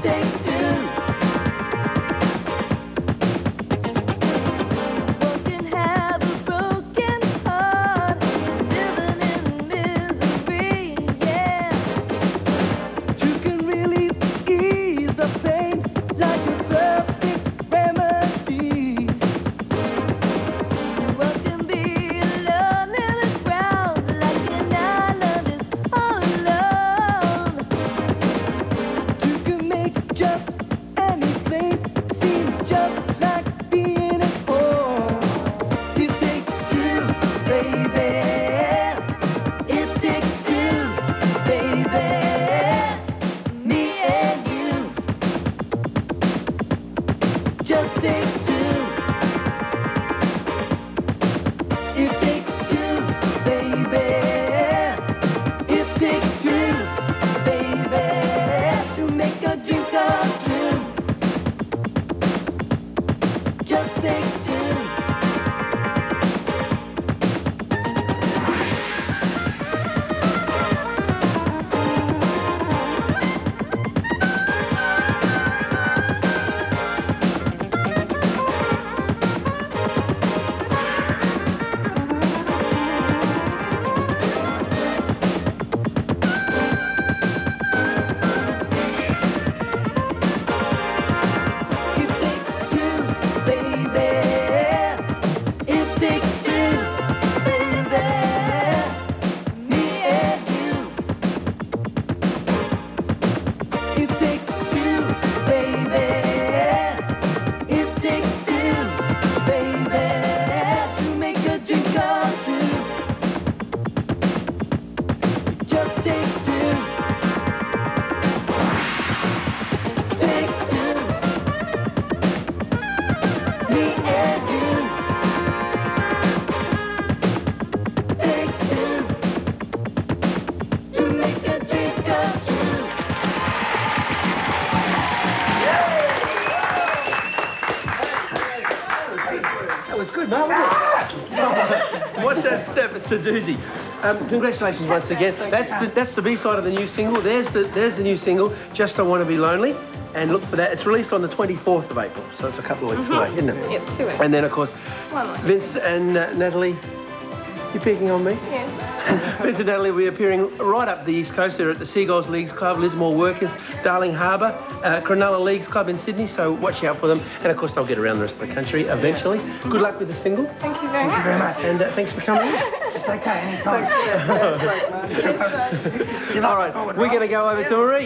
takes two. One can have a broken heart, living in misery, yeah. Two can really ease the pain like a perfect remedy. One can be alone in the ground like an island is all alone. Two can make just any place seem just like being at home. It takes two, baby. It takes two, baby. Me and you. Just takes two. It takes two, baby. It takes two, baby, to make a dream come true. Just takes two. It takes two, baby. It takes two, baby. Me and you. It takes two, baby. It takes two, baby, to make a dream come true. It just takes two. Takes two. Me and you. Takes two to make a dream come true. That was good, mate, wasn't it? Watch that step, it's a doozy. Congratulations once again. That's the B-side of the new single. There's the new single, Just Don't Want to Be Lonely. And look for that. It's released on the 24th of April, so it's a couple of weeks away, isn't it? Yep, 2 weeks. And then, of course, 1 week. Vince and Natalie, you picking on me? Yeah. Vince and Natalie will be appearing right up the East Coast. They're at the Seagulls Leagues Club, Lismore Workers, Darling Harbour, Cronulla Leagues Club in Sydney, so watch out for them. And of course, they'll get around the rest of the country eventually. Good luck with the single. Thank you very much. And thanks for coming in. It's okay, anytime. All right, we're going to go over to Marie.